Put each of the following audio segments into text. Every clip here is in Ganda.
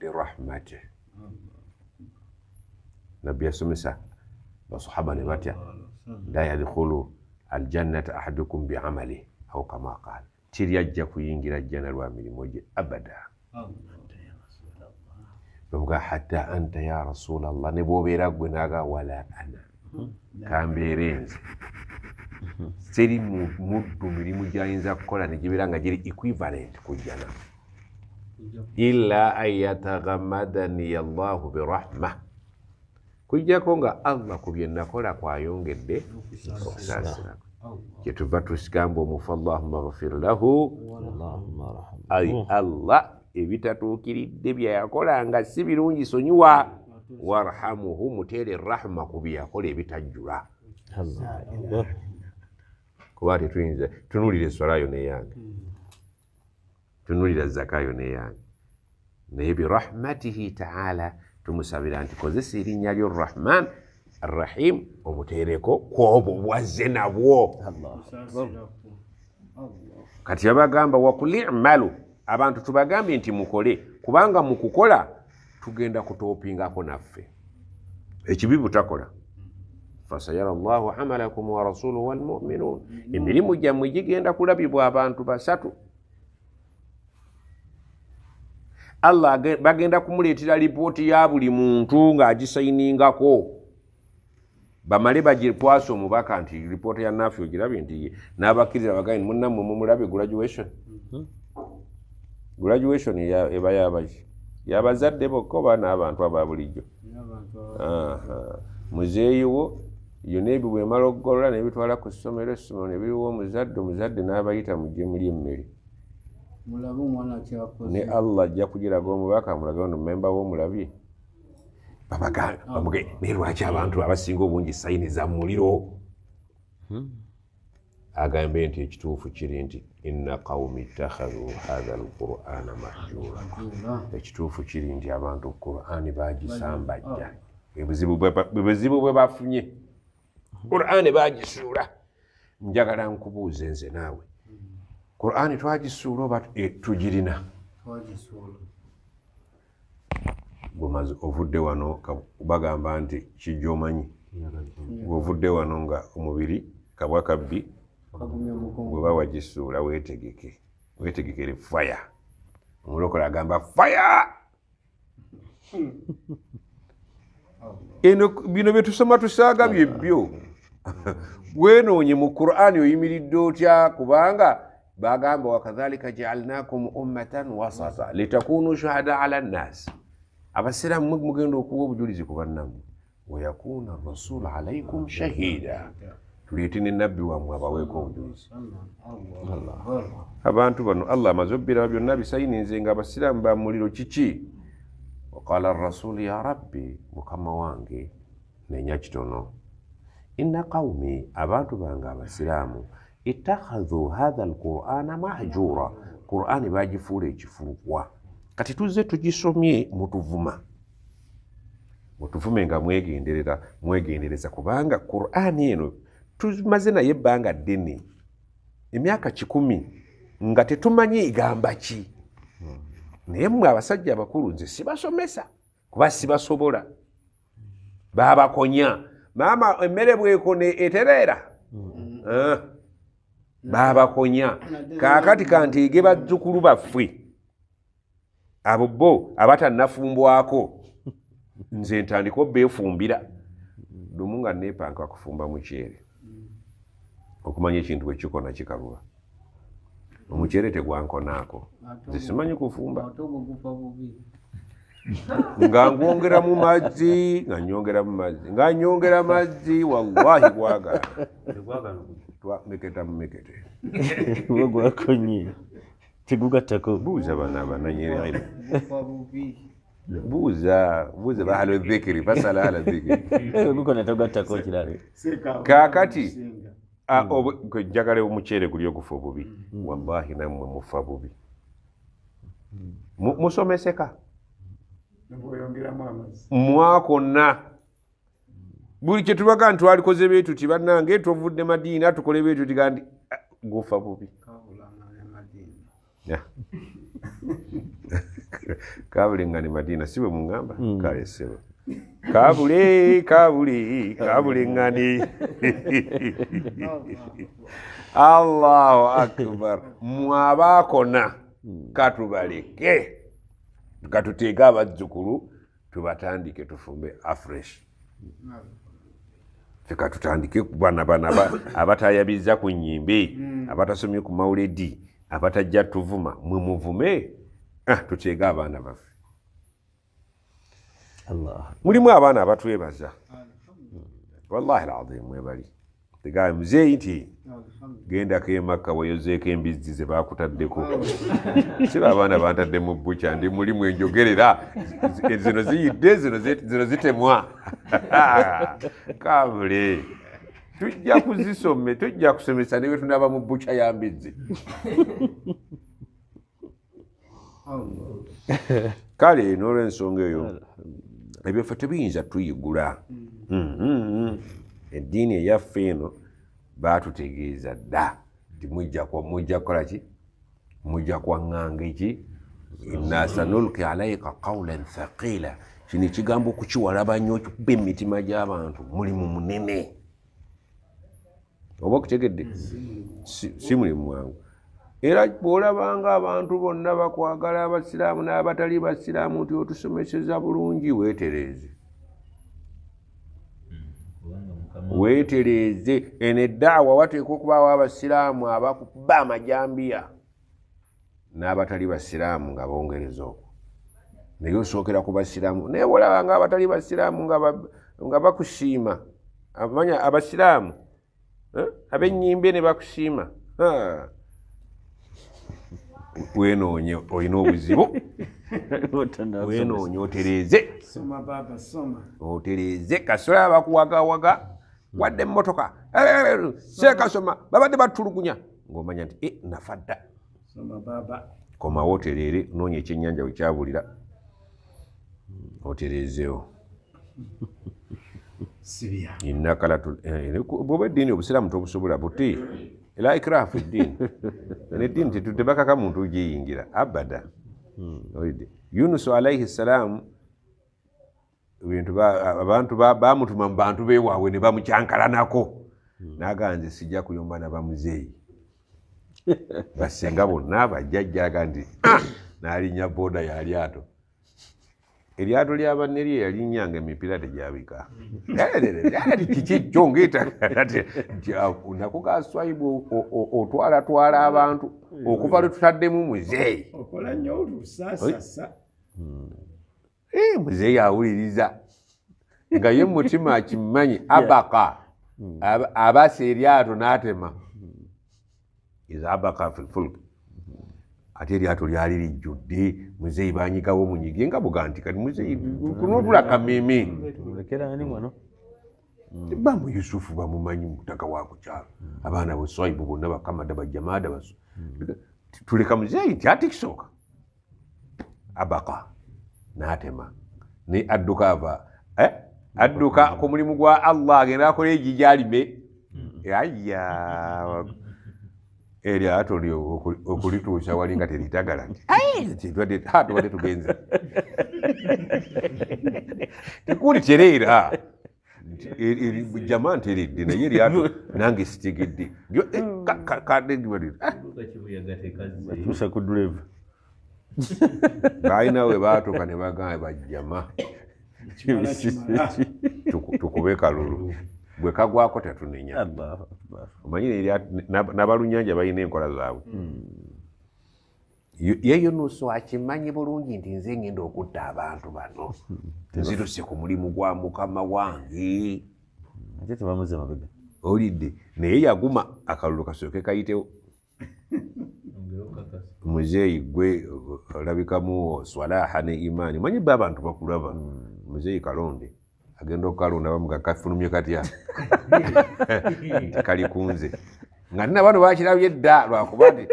لرحمته نبي يسمسا وصحابة نباتيا لا يدخل الجنة أحدكم بعمله أو كما قال تيريا جاكو ينجر الجنة الوامل موجي أبدا بمقى حتى أنت يا رسول الله نبو بيراك وناغا ولا أنا كان بيرينز سيري مدو مريمو جاينزا كولا نجيبيرا جيري equivalent كجانا إلا أن يتغمدني الله برحمة kujjako nga Allah ku bye nakola kwayongedde okusaasira kyetuva tusigamba omufu Allahumma ghfir lahu ay Allah ebitatuukiridde byeyakola nga si birungi sonyiwa warhamuhu muteere rahma ku bye yakola ebitajjula kuba tetuyinza tunuulira eswala yo neyange tunuulira zakayo neyange naye birahmatihi taala tumusabira nti kozesa erinnya lyo Rahman Arrahim omuteereko kw'obwo bwazze nabwo. Kati yabagamba wakuli'malu abantu tubagambe nti mukole kubanga mu kukola tugenda kutoopingako naffe ekibi butakola. Fasayara Allahu amalakum wa rasuluhu wal mu'minun, emirimu gyammwe gigenda kulabibwa abantu basatu. Allah bagenda kumuleetera lipooti ya buli muntu ng'agisayiningako bamale bagipwasa omubaka nti lipooti ya naffe ogirabye nti n'abakkiriza bagani munnammwe mumulabe graduation eba yabaki yabazadde bokka oba n'abantu aba bulijjo muzeeyiwo yonna ebyo bwemala okugolola nebitwala ku ssomero essomero ne biriwo omuzadde n'abayita mujje muli emmere ne Allah ajja kugiraga omubaka amulage ono memba w'omulabye bamuge naye lwaki abantu abasinga obungi sayini za muliro agambe nti ekituufu kiri nti inna qawmi ittakhadhu hadha alqur'ana mahjura. Ekituufu kiri nti abantu Qur'ani bagisambajja ebizibu bwe bafunye Qur'ani bagisuula. Njagala nkubuuze nze naawe Qur'ani twagisuula oba tugirina? Bumaze ovudde wano bagamba nti kijjomanyi ovudde wano nga omubiri kabwa kabbi bwe bawagisuula weetegekere fire. Omulokole agamba fire. Eno bino bye tusoma tusaaga byebyo wenoonye mu Qur'ani oyimiridde otya kubanga bagamba wakadhalika ja'alnakum ummatan wasata litakunu shuhada ala nnas. Abasiraamu mugenda okuwa obujulizi ku bannammwe wayakuna rasulu alaikum shahida, tuleete ne nabbi wammwe abaweeko obujulizi. Abantu bano Allah amaze obbira byonna bisayininze nga abasiraamu ba muliro kiki. Waqala rasulu ya rabbi, mukama wange nenya kitono, inna qawmi abantu bange abasiraamu ittakhadhu hadha alqur'ana mahjura, Qur'ani bagifuula ekifulukwa. Kati tuzze tugisomye mutuvume nga mwegendereza kubanga Qur'ani eno tumaze naye ebbanga ddene emyaka 10 nga tetumanyi egamba ki. Naye mmwe abasajja abakulu nze sibasomesa kuba sibasobola. Babakonya maama emmere bwekone etereera babakonya. Kaakati kanteege bazzukulu baffe abo bo abatannafumbwako nze ntandika beefumbira lumu nga neepanka kufumba muceere okumanya ekintu bwe kikona kikalula. Omuceere tegwankonaako nze simanyi kufumba nga ngwongeramu mazzi nga nyongera mazzi wallahi gwagala meketa mumekete gwakonye tigugattako. Buuza bana bananyeri buuza bahala dhikri basala ala dhikri gukona togattako kirala. Kaakati njagala omuceere guli okufa obubi wallahi nammwe mufa bubi. Musomeseka mwakonna buli kye tubaga nti twalikoze beetu ti bannange tovudde Madiina tukole beetu tigandi gufa bubi. Kabule ngani Madina siwe mungamba kale sebo kabule ngani Allahu akbar mwabakona katubaleke tukatutega abazzukulu tubatandike tufumbe afresh tukatutandike bana abatayabiza ku nyimbe abatasomye ku mauledi abatajja tuvuma muvume tutega abaana baffe Allah mulimu abaana abatwebaza wallahi alazim mwebali tegaye muzeeyi nti genda kemaka wayozeeko embizzi ze bakutaddeko siba abaana bantadde mu bbuca ndi mulimu enjogerera zino ziyidde zino zitemwa kabule tujja kusomesa newe tunaba mu bbuca ya mbizzi kale n'olwensonga eyo ebyaffe tebiyinza tuyigula eddiini eyaffe eno baatutegeeza dda nti mujja kukola ki mujja kwaŋŋanga eki inna sanulki alaika qawlan thaqila kino ekigambo okukiwalaba nnyo okikuba emitima gy'abantu mulimu munene oba okutegedde si mulimu mwangu era bw'olabanga abantu bonna bakwagala abasiraamu n'abatali basiraamu nti otusomeseza bulungi weetereeze eno eddaawa wateekwa okubaawo abasiraamu abakuba amajambiya n'abatali basiraamu nga bongereza okwo naye osookera ku basiraamu naye bw'olabanga abatali basiraamu nga bakusiima amanya abasiraamu ab'ennyimbe ne bakusiima wenoonye olina obuzibu wenoonye otereeze kasola abakuwagawaga wadde emmotoka seekasoma babadde batulugunya ng'omanya nti nafa dda komawo otereere noonya ekyennyanja wekyabulira otereezeewo bwoba eddiini obusiraamu tobusobola buti la ikraha fi ddiini neddiini tetebakaka muntu ugiyingira abada Yunusu alaihi salaamu abantu bamutuma mu bantu beewaabwe ne bamukyankalanako naga nze sijja kuyomba na bamuzeeyi basenga bonna bajjajjaga nti n'alinnya booda ya lyato eryato lya banne lye yalinnyanga emipiira tegyabika kikijjo nako ga swaibu otwalatwala abantu okuva lwe tutaddemu muzeeyi muzeeyi awuliriza nga ye mutima akimanyi abaka abasa eryato n'atema iza abaka filfulk ate eryato lyali lijjudde muzeeyi banyigawo munyige nga buga nti kati muzeeyi kunotula kamimi bamu Yusufu bamumanyi mutaka wa kukyalo abaana boswaibu bonna bakamada bajamada baso tuleka muzeeyi nti ate kisooka abaka n'atema ne adduka ava adduka ku mulimu gwa Allah agenda akola egijalime ayya eryato lyo okulituusa walinga teritagala nti tubadde tugenze tekuli tereera jamaa nteredde naye eryato nange sitegedde tuusa ku drive balina we baatuuka ne bagamba bajjama tukube kalulu bwe kagwako tetunenya omanyi n'abalunnyanja balina enkola zaabwe ye Yunusu akimanyi bulungi nti nze ngenda okutta abantu bano nziruse ku mulimu gwa mukama wange ate tebamuze mabega olidde naye yaguma akalulu kasooke kayitewo muzeeyi gwe olabikamu swalaha ne imaani manyi be abantu bakulaba muzeeyi kalonde agenda okukalonda bamuga kafulumye katya kali kunze nga nina bano bakirabye dda lwakuba nti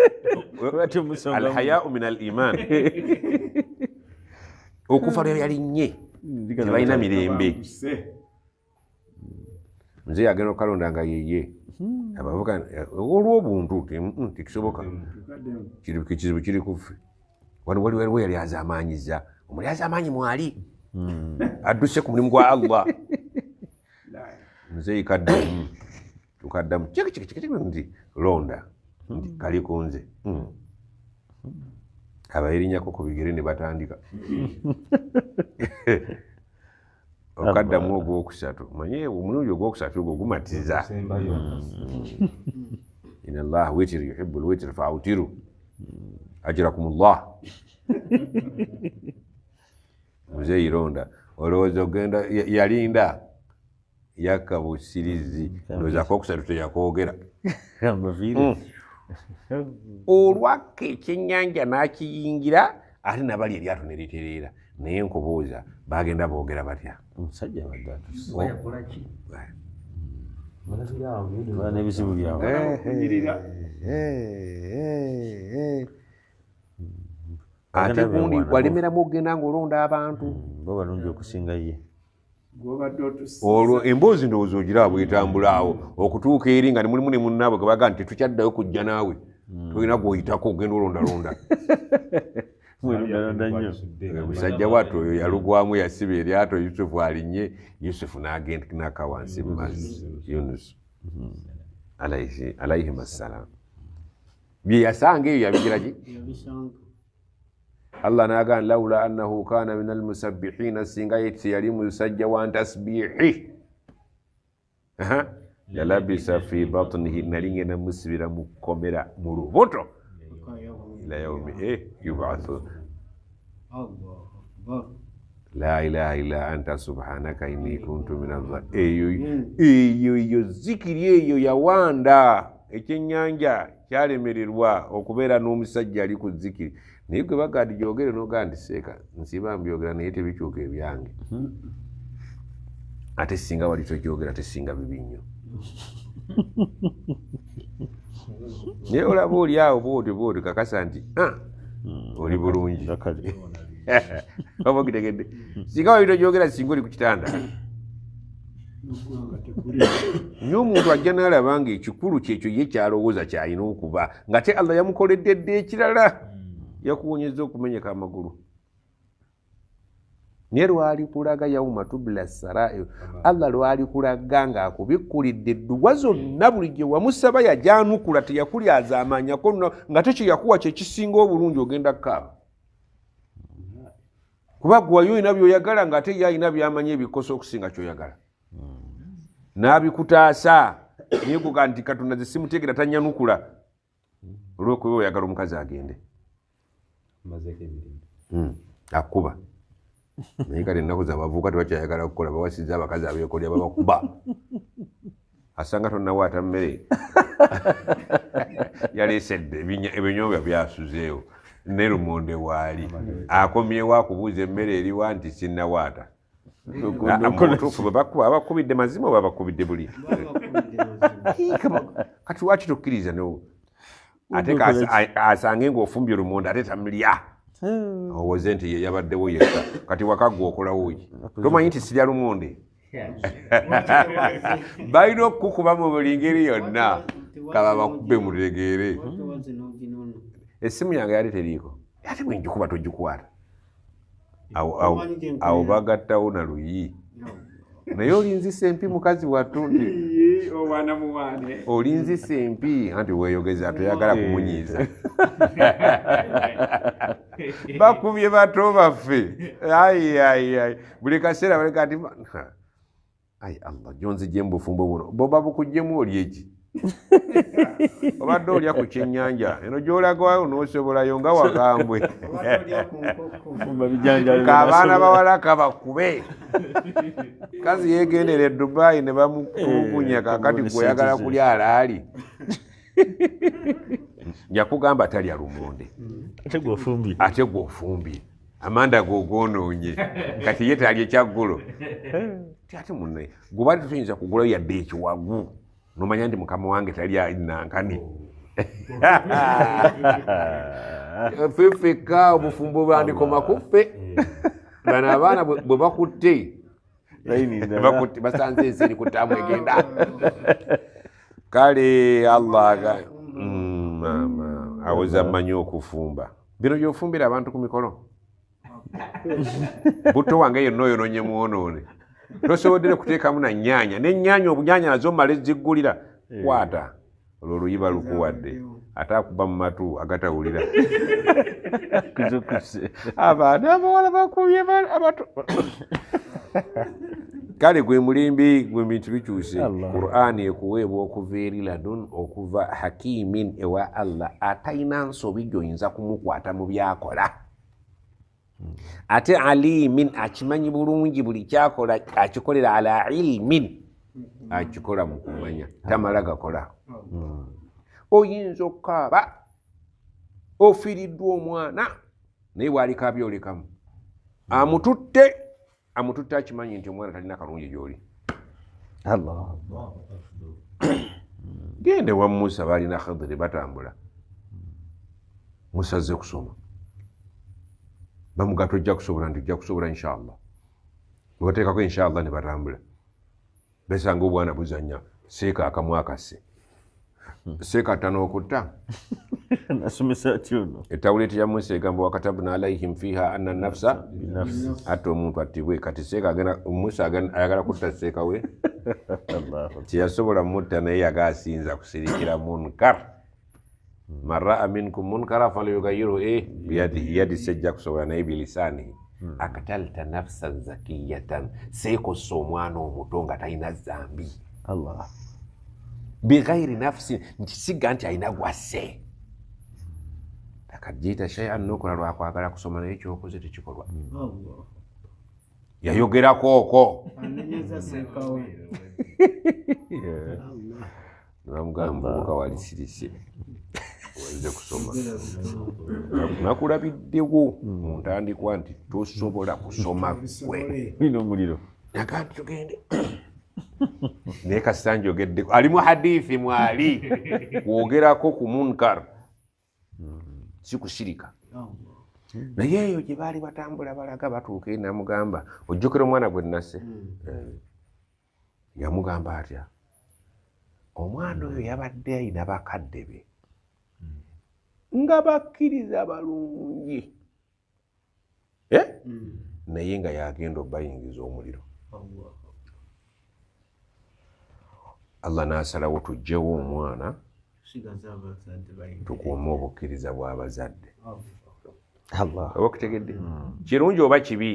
alhayau min al iman okufa lwe yalinnye tebalina mirembe muzeeyi agenda okukalonda nga yeye abavuga olw'obuntu tikisoboka kizibu kiri kuffe wano waliwo yali azamanyiza omuli azamanyi mwali adduse ku mulimu gwa Allah nze ikaddamu tukaddamu nti londa nti kali kunze abayirinyako ku bigere ne batandika okaddamu ogwokusatu manye omulundi ogwokusatu ogwo gumatiza inna allaha witr yuhibbu lwitr faawtiru ajrakumullah muzeeyi londa olowooza ogenda yalinda yakka busirizi ndowooza akokusatu teyakoogera olwakka ekyennyanja n'akiyingira ate nabali eryato ne litereera naye nkubooza bagenda boogera batya omusajja abadde atusse n'ebizibu byabwe ate gundi walemeramu okugenda ng'olonda abantu bo balungi okusinga ye olwo emboozi ndowooza ogira bwetambula awo okutuuka eri nga nemulimu ne munnaabwe gebaga nti tetukyaddayo kujja naawe tolina gweoyitako ogenda olondalonda musajja wattu oyo yalugwamu yasiba eryato yusufu alinnye yusufu n'agenda n'aka wansi mu mazzi yunus alaihim assalam bye yasanga eyo yabigiraki Allah n'agamba laula annahu kana min almusabbihina singa yeti yali musajja wa tasbihi yalabisa fi batnihi nalingena musibira mukomera mu lubuto ila yaumi yubathu la ilaha illa anta subhanaka inni kuntu min eyo zikiri eyo yawanda ekyennyanja kyalemererwa okubeera n'omusajja ali ku zikiri naye gwe bagandi gyogere nogaa nti seeka nsiba mbyogera naye tebikyuka ebyange ate singa wali togyogera tesinga bibi nnyo naye olaba oli awo bwoti kakasa nti oli bulungi oba okitegedde singa wali togyogera singa oli ku kitanda nyo omuntu ajja n'alaba nga ekikulu kyekyo ye kyalowooza kyalina okuba nga te Allah yamukoledde dde ekirala yakuwonyeza okumenyeka amagulu naye lwali kulaga yauma tubla sarai Allah lwali kulaga nga akubikkulidde edduwa zonna buli gye wamusaba yajanukula teyakulyazamanyako nga tekyeyakuwa kyekisinga obulungi ogenda kukaaba kuba gwayo olina byoyagala nga ate ye alina byamanya ebikosa okusinga kyoyagala n'abikutaasa naye kuga nti Katonda ze simutegeera tanyanukula olw'okuba oyagala omukazi agende akuba naye kale ennaku z'abavubuka tebakyayagala kukola bawasiza abakazi abeekolya babakuba asanga tonnawaata mmere yaleesedde ebinyobwa byasuzeewo ne lumonde waali akomyewo akubuuza emmere eriwa nti sinnawaata mutuufu abakubidde mazima oba abakubidde buli kati lwaki tokkiriza ate asange ng'ofumbye olumonde ate tamulya owoze nti ye yabaddewo yekka kati wakaggwa okolawo ki tomanyi nti sirya lumonde balina okukuba mu buli ngeri yonna kaba bakube mutegeere essimu yange yali teriiko ate bwenjikuba togikukwata awo bagattawo na luyi naye olinzisa empi mukazi wattu nti olinzisa empi anti weeyogeza toyagala kumunyiiza bakubye bato baffe ayi buli kaseera baleka nti ayi Allah gyonzigye mu bufumbo buno boba bukugyemu oli eki obadde olya ku kyennyanja eno gy'olagawo n'osobolayo nga wakambwe k'abaana bawala kabakube kazi yeegendera e Dubai ne bamutulugunya kakati gweyagala kulya alaali njakugamba talya lumonde ate gw'ofumbye amanda gogonoonye kati ye talya ekyaggulo ate munne gubali tuyinza kugulayo yadde ekiwagu nomanya nti mukama wange tali alinankani fefeka obufumbo bwandikoma kuffe bano abaana bwe bakutte basanze ensi eri kutaamu egenda kale Allah awoza mmanyi okufumba bino byofumbira abantu ku mikolo butto wange yenna oyonoonye muwonoone tosobodere kuteekamu na nnyaanya n'ennyaanya obunyaanya nazo mala eziggulira kwata olwo luyiba lukuwadde ate akuba mu matu agatawulira abaana abawala bakubye abato kale gwe mulimbi gwe bintu bikyuse Qur'ani ekuweebwa okuva eri ladun okuva hakimin ewa Allah atalina nsobi gy'oyinza kumukwata mu byakola ate alimin akimanyi bulungi buli kyakola akikolera ala ilmin akikola mu kumanya tamala gakola oyinza okukaaba ofiiriddwa omwana naye bw'alikaabya olekamu amututte akimanyi nti omwana talina kalungi gy'oli gende wa Musa balina Khidiri batambula Musa azze kusoma bamuga tojja kusobola nti ojja kusobola inshallah bateekako inshallah ne batambula besanga obwana buzanya seeka akamwakase seeka tanokutta nasomesa atyono etawuleti ya Musa egamba wakatabna alaihim fiha anna nafsa ate omuntu attibwe kati seeka agenda Musa ayagala kutta seeka we tiyasobola mutta naye yagasinza kusirikira munkar man raa minkum munkara falyughayyirhu biyadihi yadi sejja kusobola naye bilisanihi akatalta nafsan zakiyatan seekossa omwana omuto nga talina zambi bighairi nafsin nti sigga nti alina gwasse takajjita shay'an nokola lwakwagala kusoma naye kyokoze tekikolwa yayogerako okwo nibamugamba muka walisirise walize kusoma nakulabiddewo mu ntandikwa nti tosobola kusoma gwe ino omuliro nakati tugende naye kasita njogeddeko ali mu hadithi mwali kwogerako ku munkar si kusirika naye eyo gye baali batambula balaga batuuka eri namugamba ojjukira omwana gwe nasse yamugamba atya omwana oyo yabadde ayina bakadde be nga bakkiriza balungi naye nga yagenda obayingiza omuliro Allah n'asalawo tujjewo omwana tukuume obukkiriza bw'abazadde oba okutegedde kirungi oba kibi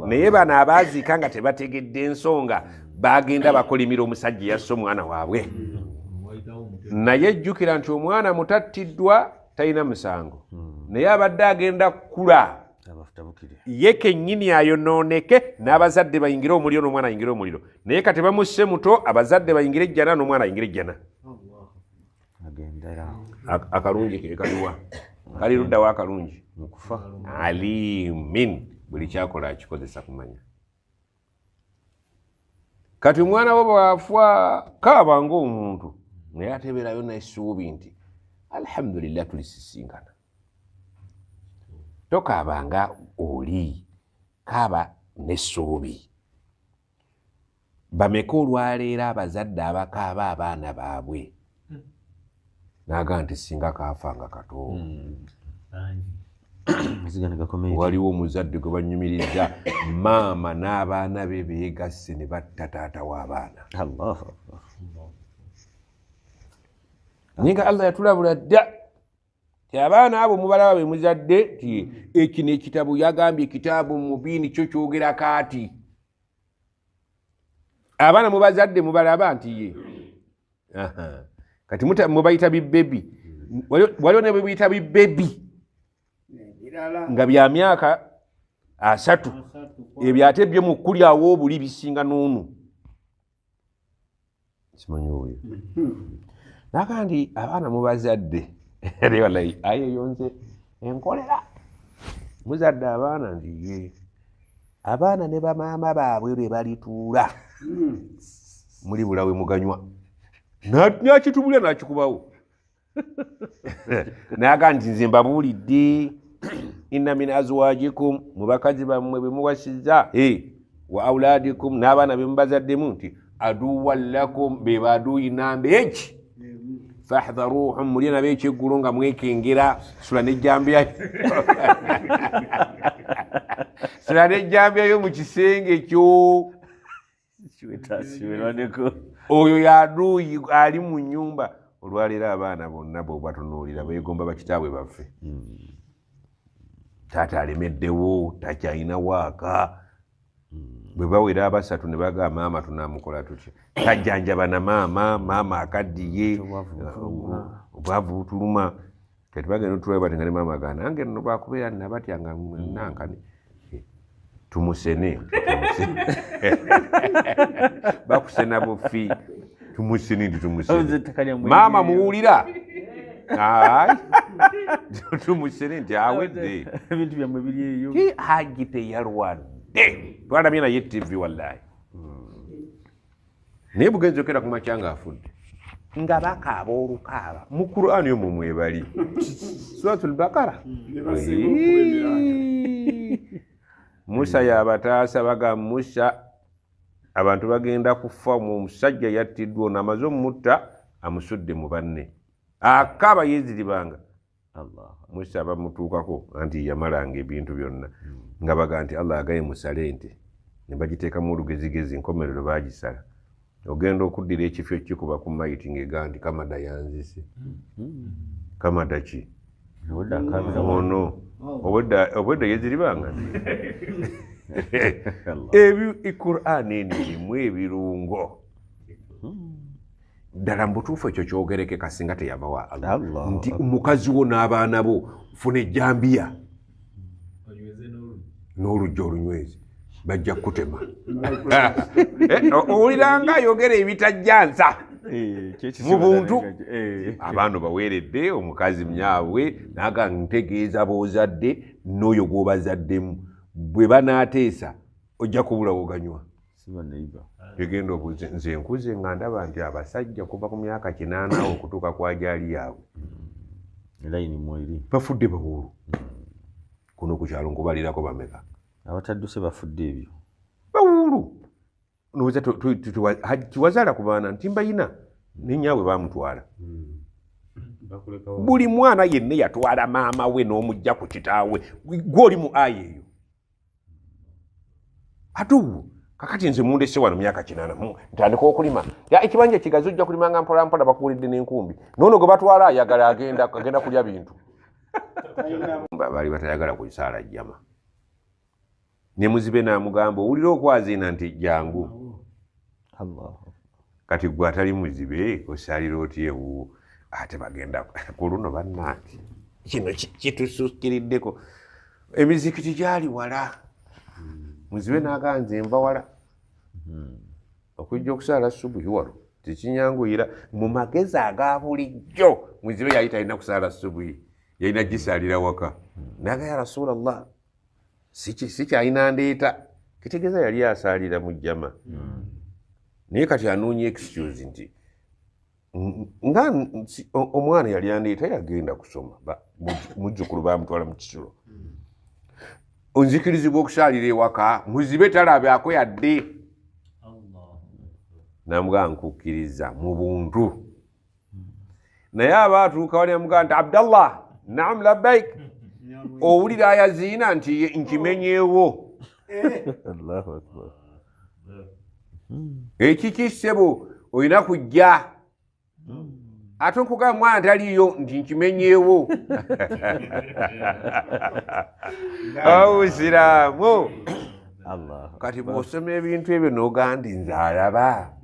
naye bano abaaziika nga tebategedde ensonga bagenda bakolimira omusajja yasse omwana waabwe naye ejjukira nti omwana mutattiddwa talina musango naye abadde agenda kukula ye kennyini ayonooneke n'abazadde bayingire omuliro n'omwana ayingire omuliro naye kati bamusse muto abazadde bayingire ejjana n'omwana ayingire ejjana akalungi ke kaliwa kali luddawo akalungi alimin buli kyakola akikozesa kumanya kati omwana wo bw'afa kaaba ng'omuntu naye atebeerayo n'essuubi nti alhamdulillah tulisisinkana tokaabanga oli kaaba n'essuubi bameka olwaleero abazadde abakaaba abaana baabwe naga nti singa kaafanga kato waliwo omuzadde gwe banyumiriza maama n'abaana be beegasse ne batta taata w'abaana naye nga Allah yatulabula dda ti abaana abo mubalaba be muzadde ti ekino ekitabo yagambye kitaabu mubiini kyo kyogera kaati abaana mubazadde mubalaba nti ye kati mubayita bibebi waliwo ne bebiyita bibebi nga bya myaka 3 ebyo ate byo mu kulyawo obuli bisinga n'onu simanyi oyo nakandi abaana mubazadde eri wallahi ayo yonze enkolera muzadde abaana nti ye abaana ne bamaama baabwe be balituula muli bulawe muganywa nakitubulya nakikubawo naga nti nze mbabuulidde inna min azwajikum mubakazi bammwe bemuwasizza wa auladikum n'abaana bemubazaddemu nti aduwwan lakum be baduuyi nambe eki fahdharuhum mulina bekyeggulo nga mwekengera sula nejjambiyayo sula nejjambiyayo mu kisenge kyo oyo yaduuyi ali mu nnyumba. Olwaleero abaana bonna bwebatunuulira beegomba bakitaabwe baffe. Taata alemeddewo takyalina waaka. Bwe bawera abasatu ne bagamba maama tunaamukola tutya. Tajjanjaba na maama akaddiye obwavu butuluma. Kati bagenda otulaba bati nga ne maama agamba nange nno bwakubeera nabatya nga nankani tumusene bakusena bufi tumusene ndi tumusene maama muwulira tumusene nti awedde ebintu byammwe biri eyo haji teyalwadde twalamye naye TV wallahi naye bugenzi okera ku makya nga afudde nga bakaaba olukaaba mu Qur'ani omwo mwebali Suratul Baqara. Musa yabataasa baga Musa abantu bagenda kufa mu musajja yattiddwa n'amaze omutta amusudde mu banne akaba yeziribanga Musa bamutuukako anti yamalanga ebintu byonna nga baga nti Allah agaye musale ente ne bagiteekamu olugezigezi nkomerero baagisala ogenda okuddira ekifo ekikuba ku mayiti ng'ega nti Kamada yanzise Kamada ki ono obwedda yeziribanga Qur'ani erimu ebirungo ddala mbutuufu ekyo kyogerekeka singa teyabawa Allah nti omukazi wo n'abaana bo funa ejjambiya n'olujja olunywezi bajja kutema owuliranga ayogera ebitajjansa mu buntu abaana baweeredde omukazi mnyaabwe naga ntegeeza boozadde n'oyo gw'obazaddemu bwe banaateesa ojja kubula woganywa tegenda obuze nze nkuze nga ndaba nti abasajja kuva ku myaka 8 okutuuka ku ajaali yaabwe bafudde bawuulu kuno ku kyalo nkubalirako bameka abatadduse bafudde ebyo bawuulu noweza tiwazaala ku baana nti mbayina nenyaabwe bamutwala buli mwana yenna yatwala maama we n'omujja ku kitaawe gw'oli mu aya eyo atuwo kakati nze mundese wano myaka 8 ntandika okulima ekibanja kigazi ojja kulimanga mpolampola bakuwulidde n'enkumbi noono gwe batwala ayagala agenda kulya bintu baali batayagala kulisaala jjama ne muzibe n'amugamba owulira okwazina nti jangu kati gwe atali muzibe osaalira otyewo ate bagenda ku luno bannange kino kitusukkiriddeko emizikiti gyali wala muzibe n'agaa nze nva wala okujja okusaala subuhi walo tekinyanguyira mu magezi aga bulijjo muzibe yali talina kusaala subuhi yalina gisaalira waka naga ya Rasulallah si kyalina ndeeta kitegeeza yali asaalira mu jjama naye kati anoonya excuse nti nga omwana yali andeeta yagenda kusoma muzzukulu bamutwala mu kisulo onzikirizibwa okusaalira ewaka muzibe talabyako yadde namugamba nkukkiriza mu buntu naye aba atuuka wali amugamba nti Abdallah naam labbaik owulira ayaziina nti nkimenyeewo ekiki ssebo olina kujja ate nkugamba mwana taliyo nti nkimenyeewo obusiraamu kati bw'osoma ebintu ebyo n'ogamba nze alaba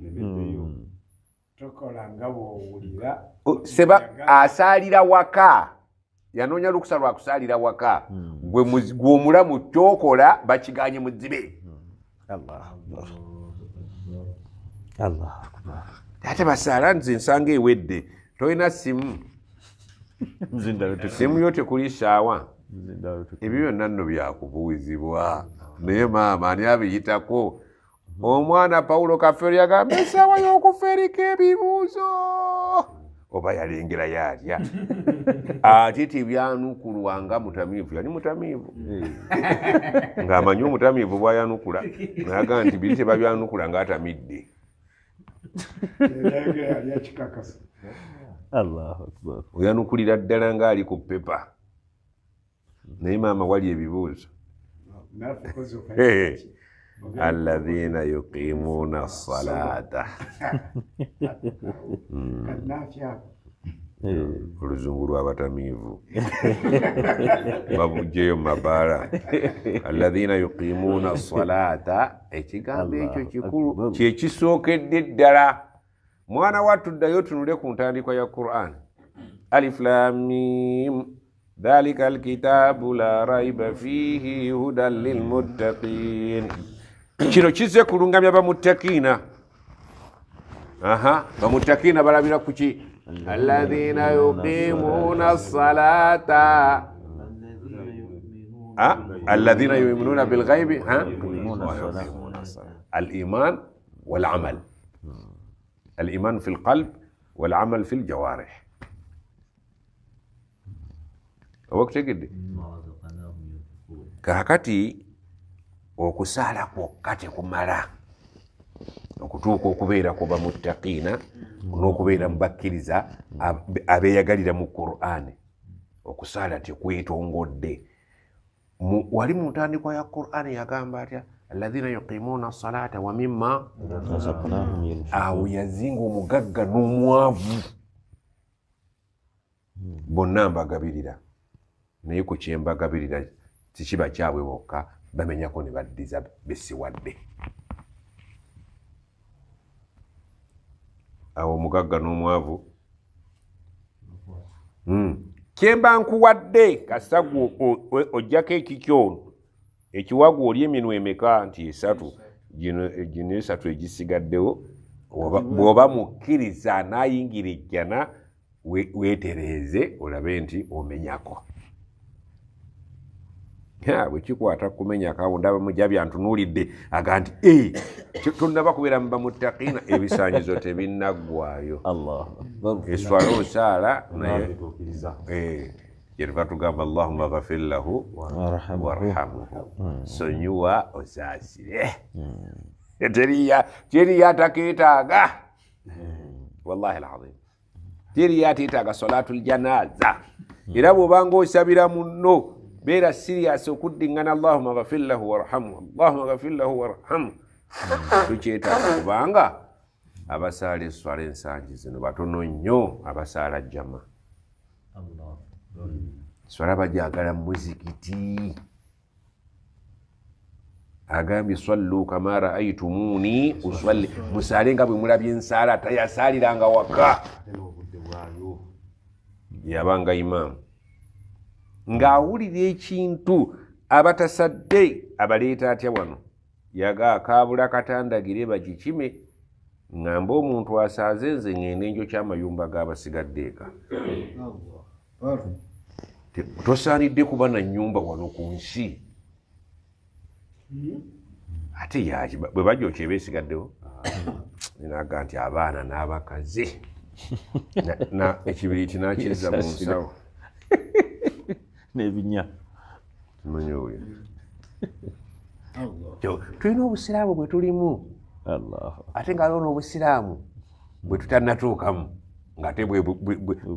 seba asaalira waka yanoonya lukusa lwa kusaalira waka gw'omulamu kyokola bakiganye muzibe ate basaala nze nsanga ewedde tolina simu simu yo tekuli saawa ebyo byonna nno byakubuuzibwa naye maama ani abiyitako omwana Paulo Kafeero yagamba essaawa y'okuferika ebibuuzo oba yalengera yalya ate tebyanukulwanga mutamiivu yali mutamiivu ng'amanyi omutamiivu bwayanukula nayaga nti biri tebabyanukula ng'atamidde Allahu akbar. oyanukulira ddala ng'ali ku pepa naye maama wali ebibuuzo alladhina yuqimuna salata oluzungu lw'abatamiivu babugjeyo mu mabaala alladhina yuqimuna salata ekigambo ekyo kikulu kyekisookedde ddala mwana wattu ddayo tunule ku ntandikwa ya Qur'an alif lam mim dhalika alkitabu la raiba fihi hudan lilmuttaqin kino kizze kulungamya bamuttakiina bamuttakiina balabira kuki alladhina yuqimuna salata alladhina yu'minuna bilghaibi al-iman wal-amal الإيمان في القلب والعمل في الجوارح وقت قد كهكتي okusala kwokati kumala okutuuka okubeera kuba muttaqiina n'okubeera mubakkiriza abeeyagalira mu Qur'ani okusala tekwetongodde wali mu ntandikwa ya Qur'ani yagamba atya alladhina yuqimuna salata wa mimma awo yazinga omugagga n'omwavu bonna mbagabirira naye ku kyembagabirira tikiba kyabwe bokka bamenyako ne baddiza besiwadde awo omugagga n'omwavu kyemba nkuwadde kasagu ojjako ekikyono ekiwagu oli eminwe emeka nti esatu gino esatu egisigaddewo bw'oba mukkiriza n'ayingira ejjana weetereeze olabe nti omenyako bwe kikwata kumenya kawo ndaba mujabi antunuulidde aga nti tonnaba kubeera muba muttaqiina ebisaanyizo tebinnaggwayo eswala osaala naye yetuva tugamba allahumma ghafir lahu warhamhu sonyiwa osaasire teri yatakeetaaga wallahi alazim teri yateetaaga salatul janaza era bw'obanga osabira munno beera sirias okuddiŋŋana allahumma ghafir lahu warhamhu allahumma ghafir lahu warhamhu tukyetaaga kubanga abasaala eswala ensangi zino batono nnyo abasaala jama swala bajagala muzikiti agambye sallu kama raaitumuni usalli musaale nga bwe mulabye ensaala tayasaaliranga waka yabanga imaamu ng'awulira ekintu abatasadde abaleeta atya wano yaga akaabula katandagire bagikime ŋŋambe omuntu asaaze nze ŋŋende enjo ky'amayumba g'abasigadde eka tosaanidde kuba na nnyumba wano ku nsi ate yaki bwe bajja okyeba esigaddewo naga nti abaana n'abakazi ekibiriiti nakizza mu nsawo n'ebinya tumanyi oyo tulina obusiraamu bwe tulimu ate ng'aliwo n'obusiraamu bwe tutannatuukamu ng'ate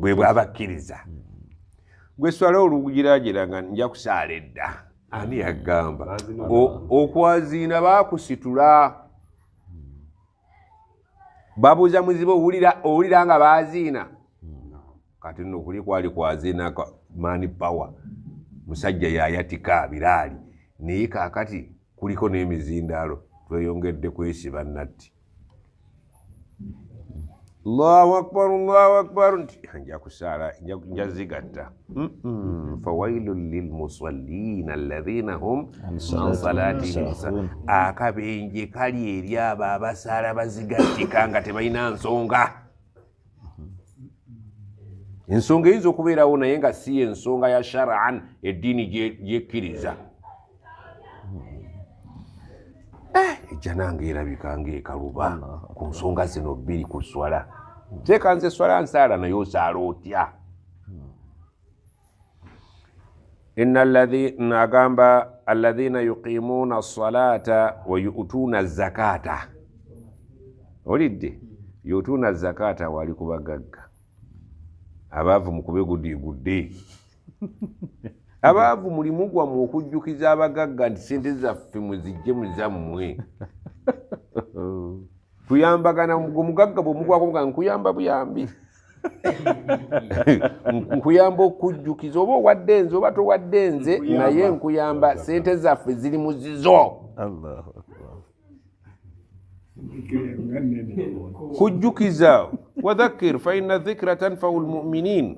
bwe bwabakkiriza gwe swala olugiragera nga nja kusaala edda ani yagamba okwaziina baakusitula babuuza muzibe owulira nga baaziina kati nno kuli kwali kwaziina mani power musajja yayatika biraali naye kaakati kuliko n'emizindaalo tweyongedde kwesiba natti allahu akbar nti nja kusaala nja zigatta fawailun lilmusallina alladhina hum an salatihim akabenje kali eri abo abasaala bazigattika nga tebalina nsonga ensonga eyinza okubeerawo naye nga si ensonga ya shar'an eddiini gyekkiriza ejja nange erabika ng'ekaluba ku nsonga zino bbiri ku swala teeka nze swala nsaala naye osaala otya agamba alladhina yuqimuuna salata wa yu'tuuna zakata olidde yu'tuuna zakata wali kubagagga abaavu mukube gudde abaavu mulimu gwammwe okujjukiza abagagga nti sente zaffe muzijje muzammwe kuyambagana omugagga bwomugwako nga nkuyamba buyambi nkuyamba okujjukiza oba owadde nze oba towadde nze naye nkuyamba sente zaffe ziri muzizo kujjukiza wadhakir faina dhikra tanfau lmuminin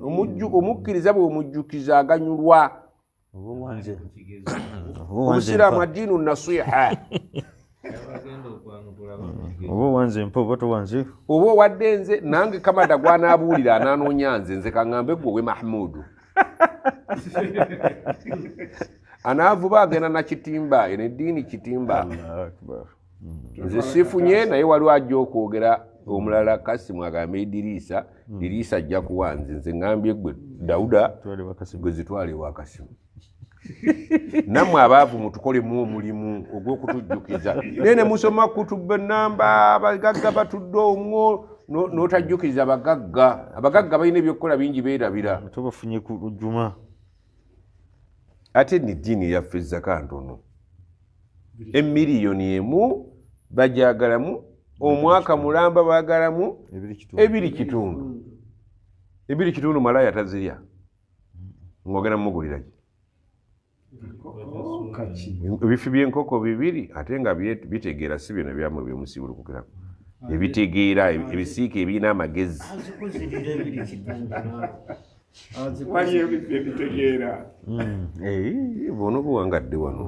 omukkiriza bwomujjukiza aganyulwa omusiraamu addiinu nasiha oba wanze mpa oba towanze oba owadde nze nange kamada gwanaabuulira ananoonya nze kaŋŋambe gwe we mahmudu anaavuba agenda na kitimba eno eddiini kitimba nze sifunye naye waliwo ajja okwogera omulala kasimu agambe Idiriisa ajja kuwa nze ŋŋambye gwe Dawuda gwe zitwale ewa Kasimu nammwe abaavu mutukolemu omulimu ogw'okutujjukiza naye ne musoma kutuba nnamba abagagga batudde omwo n'otajjukiza abagagga balina ebyokukola bingi beerabira tobafunye ku lujjuma ate n'eddiini yaffe zaka ntono emiliyoni emu bajagalamu omwaka mulamba baagalamu 2.5 malaya tazirya ng'ogenda mumugulira ki ebifi by'enkoko 2 ate nga bitegeera si bino byamwe byemusibulukukirako ebitegeera ebisiika ebirina amagezi bono buwangadde wano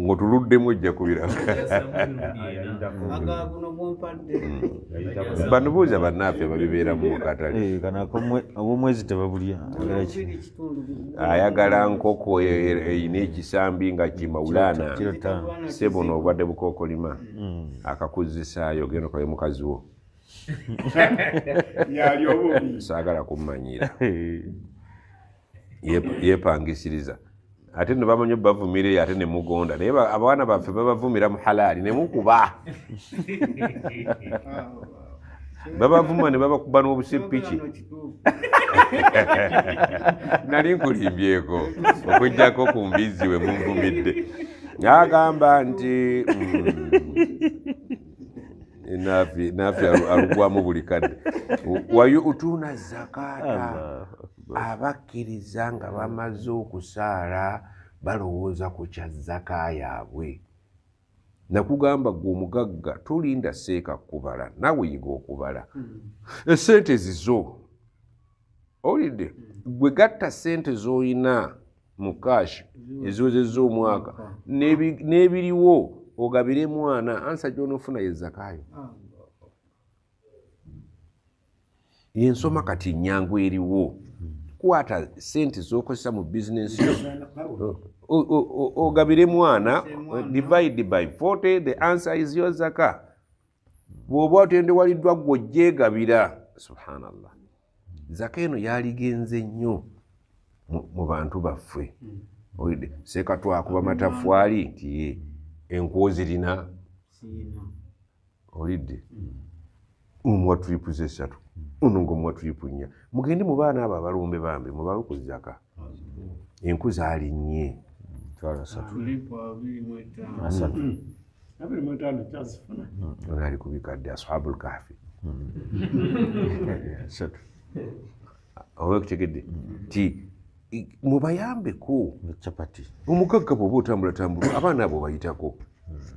ng'otuluddemu ojja kubiraba bano buuza bannaffe babibeeramu mukatale obwomwezi tebabulya ayagala nkoko eyina ekisambi nga kimawulana sebono obwadde bukookolima akakuzisaayo genda okabe mukazi wo saagala kummanyira yeepangisiriza ate ne bamanyi bavumire ate ne mugonda naye abaana baffe babavumira mu halaali ne mukuba babavuma ne babakuba n'obusepiki nali nkulimbyeko okujjako ku mbizi we munvumidde agamba nti nafi alugwamu buli kadde wayutuuna zakata abakkiriza nga bamaze okusaala balowooza ku kya zaka yaabwe nakugamba gwe omugagga tolinda seeka kubala nawe yiga okubala esente zizo olidde gwe gatta sente z'olina mu kashi eziwezezza omwaka n'ebiriwo ogabire mwana ansa gy'onoofuna ye zakayo yensoma kati nnyangu eriwo kwata sente z'okozesa mu bizinensi ogabire mwana divide by 40 the answer is your zaka bw'oba otendewaliddwa gwe ojjeegabira subhanallah zaka eno yaligenze nnyo mu bantu baffe olidde seeka twakuba matafwali nti enkuwo zirina olidde omuwa tulipu z'esatu ono ng'omuwa tulipu 4 mugende mu baana abo abalumbe bambi mubawe ku zaka enku zaalinnye ono ali ku bikadde ashabul kahfi oba okutegedde ti mubayambeko chapati omugagga bw'oba otambulatambula abaana abo bayitako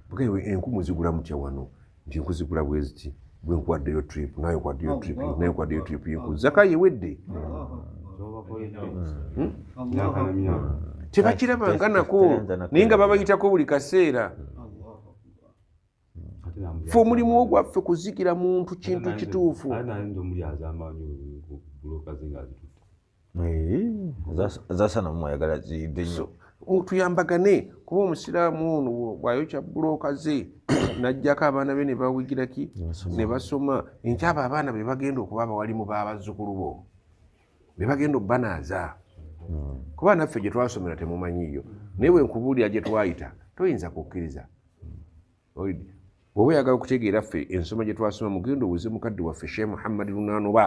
bugawe enku muzigula mutya wano nti enku zigula bweziti bwe nkuwaddeyo trip naye nkwaddeyo trip naye nkwaddeyo trip y'enku zaka yewedde tebakirabanganako naye nga babayitako buli kaseera fe omulimu ogwaffe kuzikira muntu kintu kituufu zasana mumwayagala ziyidde nnyo tuyambagane kuba omusiraamu ono bw'ayokya bulooka ze n'ajjako abaana be ne bawigiraki ne basoma enkyaba abaana be bagenda okuba abawalimu b'abazzukulu bo be bagenda obbanaaza kuba naffe gye twasomera temumanyiyo naye bwe nkubuulira gye twayita toyinza kukkiriza bw'oba oyagala okutegeera ffe ensoma gye twasoma mugenda obuze mukadde waffe Sheikh Muhammad Lunaanoba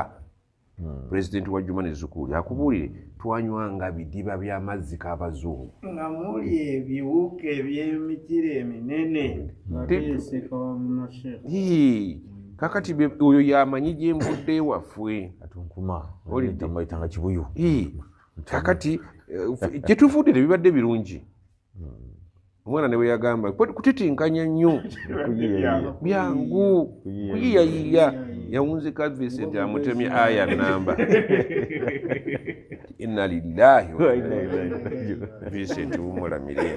President wa Juma ne Zukuli akubuulire twanywanga bidiba by'amazzi k'abazungu nga muli ebiwuka eby'emikira eminene babeeseka wamunashe kakati oyo yamanyi gyembudde waffe atunkuma Olidde. tambayitanga kibuyu kakati kyetuvudde bibadde birungi omwana ne bwe yagamba kutitinkanya nnyo byangu kuyiyayiya yawunzika Vincent amutemye aya namba inna lillahi wa inna ilaihi raji'un Vincent wumulamire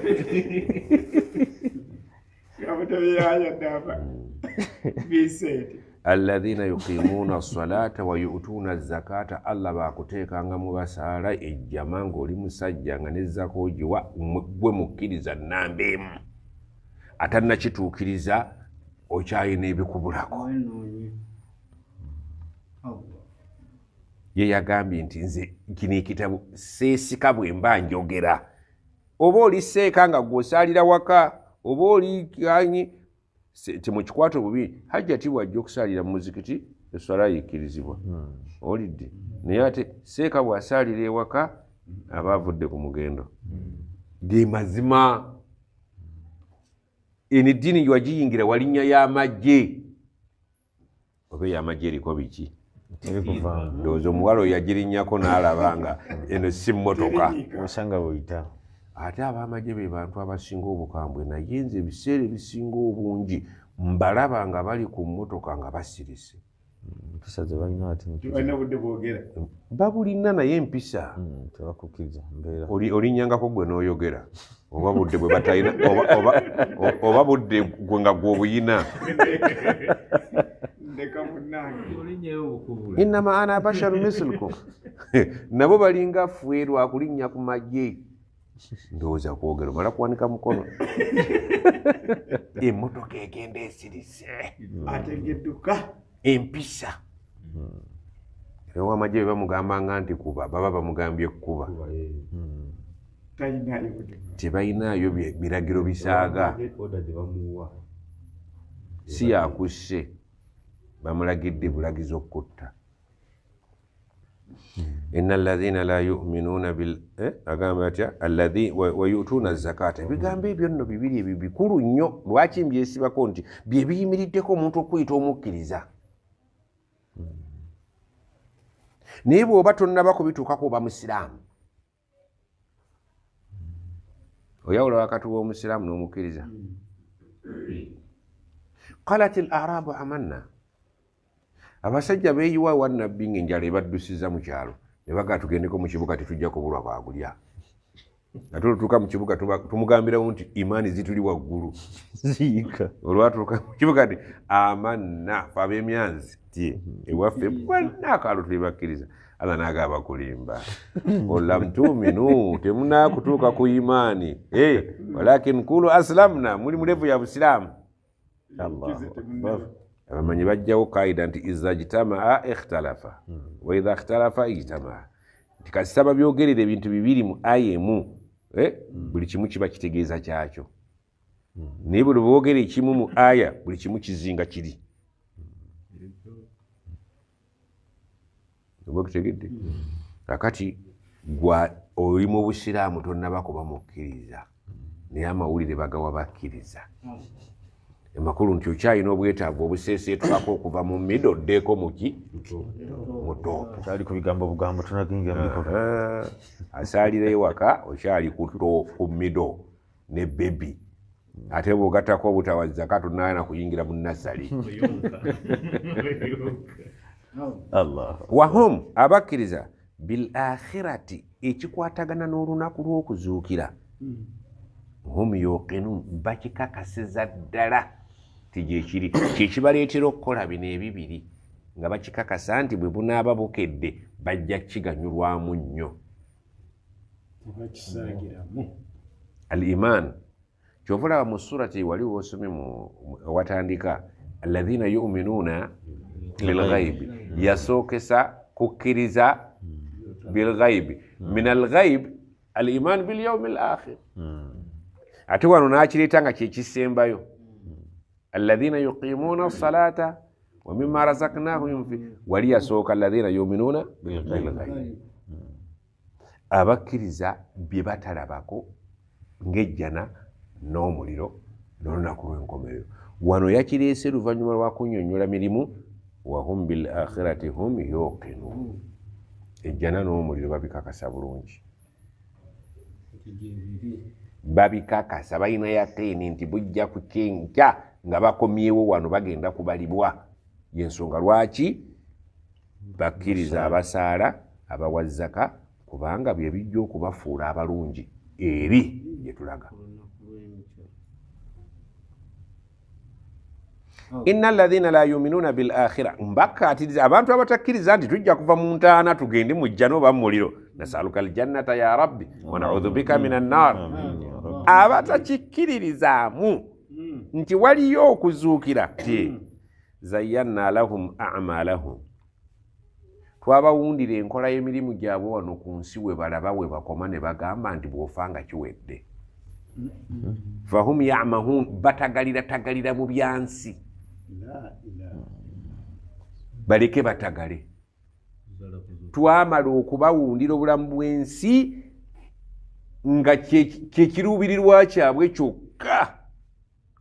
alladhina yuqimuna as-salata wa yu'tuna az-zakata Allah bakuteekanga mu basaala ejjama ng'oli musajja nga nezzako ogiwa gwe mukkiriza nnamba emu atannakituukiriza okyayina ebikubulako ye yagambye nti nze kino ekitabu seesika bwe mba njogera oba oli seeka nga gw'osaalira waka oba oli anyi temukikwata obubi hajjati bw'ajja okusaalira mu muzikiti eswala yikkirizibwa olidde naye ate seeka bw'asaalira ewaka aba avudde ku mugendo ge mazima eno eddiini gyewagiyingira walinnya y'amagye oba ey'amagye eriko biki ndowooza omuwala oyo yagirinnyako n'alaba nga eno si mmotoka osanga bweyita ate ab'amagye be bantu abasinga obukambwe naye nze ebiseera ebisinga obungi mbalaba nga bali ku mmotoka nga basirise empisa ze balina ati balina budde bwogera babulina naye empisa tebakukkiriza mbeera olinnyangako gwe n'oyogera oba budde bwe batalina oba budde gwe nga gw'obuyina ndeka munnange olinyeyo obukubula innama ana basharu mislukum nabo balinga ffe lwakulinnya ku magye ndowooza kwogera omala kuwanika mukono emmotoka egenda esirise ategedduka empisa owamagye be bamugambanga nti kuba baba bamugambye kuba talinayo tebalinayo biragiro bisaaga si yakusse bamulagidde bulagizo okutta inna alladhina la yu'minuna bil agamba atya wa yu'tuna zakata ebigambo ebyo nno bibiri ebyo bikulu nnyo lwaki mbyesibako nti bye biyimiriddeko omuntu okuyita omukkiriza naye bw'oba tonnabako bituukako oba musiraamu oyawula wakati w'omusiraamu n'omukkiriza qalat al arabu amanna abasajja beeyiwa wannabbi ng'enjala ebaddusiza mu kyalo ne bagaa tugendeko mu kibuga tetujja kubulwa kwagulya nga tutuuka mu kibuga tumugambirawo nti imaani zituli waggulu ziika olwatuuka mu kibuga nti amanna fe ab'emyanzi ti ewaffe bonna akaalo tuli bakkiriza Allah n'agamba kulimba olam tuminu temunaakutuuka ku imaani walakin kulu aslamna muli mulevu ya busiraamu abamanyi bajjawo kaida nti iza jitamaa ikhtalafa wa idha ikhtalafa ijtamaa nti kasaba byogerera ebintu bibiri mu aya emu buli kimu kiba kitegeeza kyakyo naye buli boogera ekimu mu aya buli kimu kizinga kiri oba kutegedde kakati gwa oli mu busiraamu tonnabakuba mukkiriza naye amawulire bagawa bakkiriza amakulu nti okyalina obwetaavu obuseeseetwako okuva mu mido ddeeko muki mutoopu kyali ku bigambo bugambo tunaginga mikono asaalira ewaka okyali ku mido ne bebi ate bw'ogattako obutawa zakatu naana kuyingira mu nasali wahum abakkiriza bil akhirati ekikwatagana n'olunaku lw'okuzuukira hum yuqinun bakikakasiza ddala tigyekiri kyekibaleetera okukola bino ebibiri nga bakikakasa nti bwe bunaaba bukedde bajja kiganyulwamu nnyo al iman kyova olaba mu surati wali woosomye watandika alladhina yu'minuuna bilghaibi yasookesa kukkiriza bilghaibi min alghaib al iman bil yawmi al akhir ate wano n'akireeta nga kyekisembayo alladhina yuqimuuna salata wa mimma razaqnahum yunfiqun wali yasooka alladhina yu'minuna bilghayb abakkiriza bye batalabako ng'ejjana n'omuliro n'olunaku lw'enkomerero wano yakireese luvannyuma lwa kunnyonnyola mirimu wahum bil akhirati hum yuqinun ejjana n'omuliro babikakasa bulungi babikakasa balina yaqiini nti bujja kukenkya nga bakomyewo wano bagenda kubalibwa yensonga lwaki bakkiriza abasaala abawa zaka kubanga bye bijja okubafuula abalungi eri gye tulaga inna alladhina la yuminuna bil akhira mbakatiriza abantu abatakkiriza nti tujja kuva mu ntaana tugende mu jjana oba mu muliro nasaluka aljannata ya rabbi wa na'udhu bika minan nar abatakikkiririzaamu nti waliyo okuzuukira ti zayyanna lahum a'malahum twabawundira enkola y'emirimu gyabwe wano ku nsi we balaba we bakoma ne bagamba nti bw'ofanga kiwedde fahum ya'mahun batagalira mu byansi baleke batagale twamala okubawundira obulamu bw'ensi nga kyekiruubirirwa kyabwe kyokka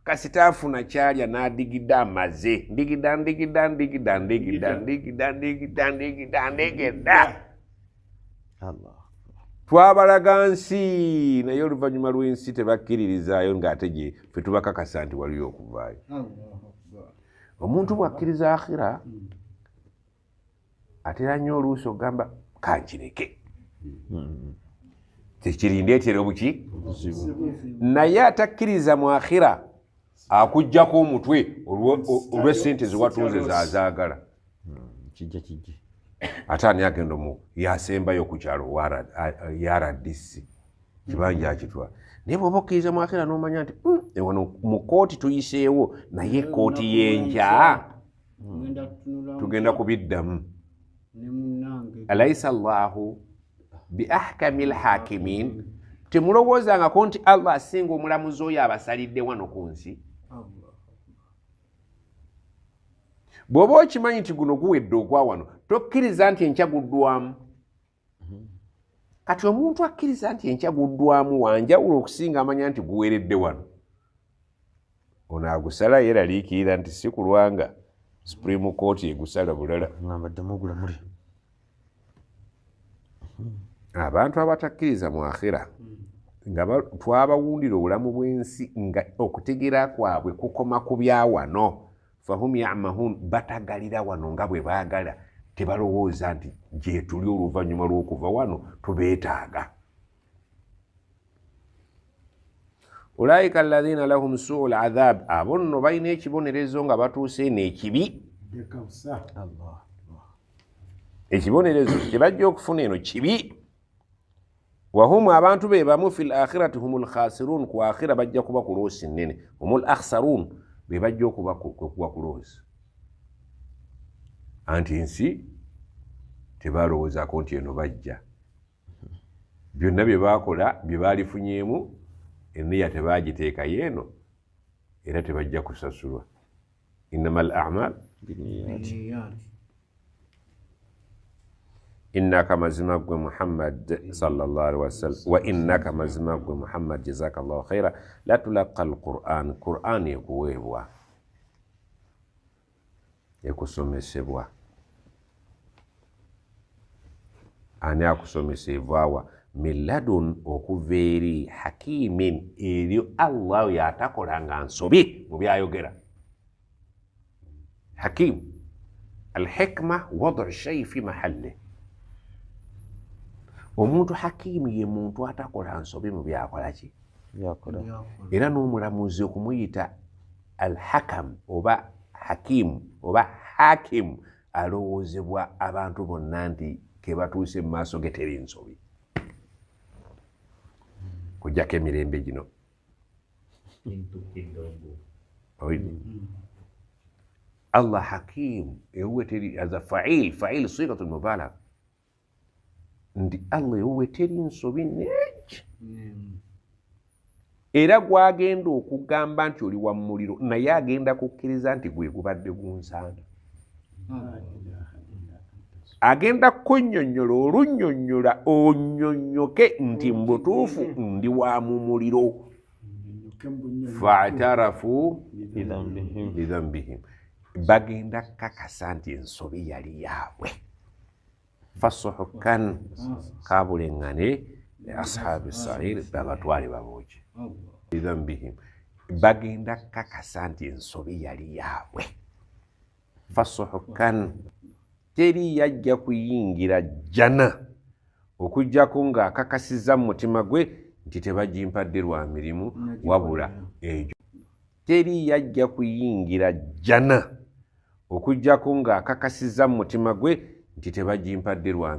kasitaafuna kyalya n'adigidda amaze ndigidda twabalaga nsi naye oluvannyuma lw'ensi tebakkiririzaayo ng'ate gye ffe tubakakasa nti waliyo okuvaayo omuntu bw'akkiriza akhira atera nnyo oluusi ogamba kankireke tekirindeetera obuki naye atakkiriza mu akhira akuggyako omutwe olw'essente zewatunze zazaagala kijja ate ani agenda yasembayo ku kyalo yaradisi kibanja akitwala naye bw'oba okkiriza mu akhira n'omanya nti wano mu kooti tuyiseewo naye kooti y'enkya tugenda kubiddamu alaisa allahu bi ahkami lhakimin temulowoozangako nti allah asinga omulamuzi oyo abasalidde wano ku nsi bw'oba okimanyi nti guno guwedde ogwa wano tokkiriza nti enkya guddwamu kati omuntu akkiriza nti enkya guddwamu wanjawulo okusinga amanya nti guweredde wano ono agusala yeraliikirira nti si kulwanga supreme court egusala bulala abantu abatakkiriza mu akhira nga twabawundira obulamu bw'ensi nga okutegeera kwabwe kukoma ku bya wano fahum ya'mahun batagalira wano nga bwe baagala tebalowooza nti gye tuli oluvannyuma lw'okuva wano tubeetaaga ulaika alladhina lahum su'ul adhab abo nno balina ekibonerezo nga batuuse n'ekibi ekibonerezo kyebajja okufuna eno kibi wahum abantu be bamu fil akhirati humul khasirun ku akhira bajja kuba ku loosi nnene humul akhsarun be bajja okuba ku loosi anti ensi tebalowoozaako nti eno bajja byonna bye baakola bye baalifunyeemu enniya tebaagiteekayo eno era tebajja kusasulwa innama al a'mal innaka mazima gwe muhammad sallallahu alaihi wasallam wa innaka mazima gwe muhammad jazakallahu khaira la tulaqa alquran quran ekuweebwa ekusomesebwa ani akusomesebwawa min ladun okuva eri hakimin eryo allah yatakolanga nsobi mu byayogera hakim alhikma wadu shay fi mahalle omuntu hakimu ye muntu atakola nsobi mu byakola ki era n'omulamuzi okumuyita alhakam oba hakimu oba hakimu alowoozebwa abantu bonna nti kebatuuse mu maaso ge teri nsobi kujjako emirembe gino allah hakimu ewuwe teri aza fail sigatul mubalagha ndi allah ewuwe teri nsobi neki era gwagenda okugamba nti oli wa muliro naye agenda kukkiriza nti gwe gubadde gunsaana agenda kunnyonnyola olunnyonnyola onyonnyoke nti mbutuufu ndi wa mu muliro faatarafu bidhambihim bagenda kakasa nti ensobi yali yaabwe fasuhukan kabuleŋŋane ashabi sair babatwale babooki bidhambihim bagenda kakasa nti ensobi yali yaabwe fasuhukan teri yajja kuyingira jjana okuggyako ng'akakasiza mu mutima gwe nti tebagimpadde lwa mirimu wabula egyo teri yajja kuyingira jjana okuggyako ng'akakasiza mu mutima gwe nti tebagimpadde lwa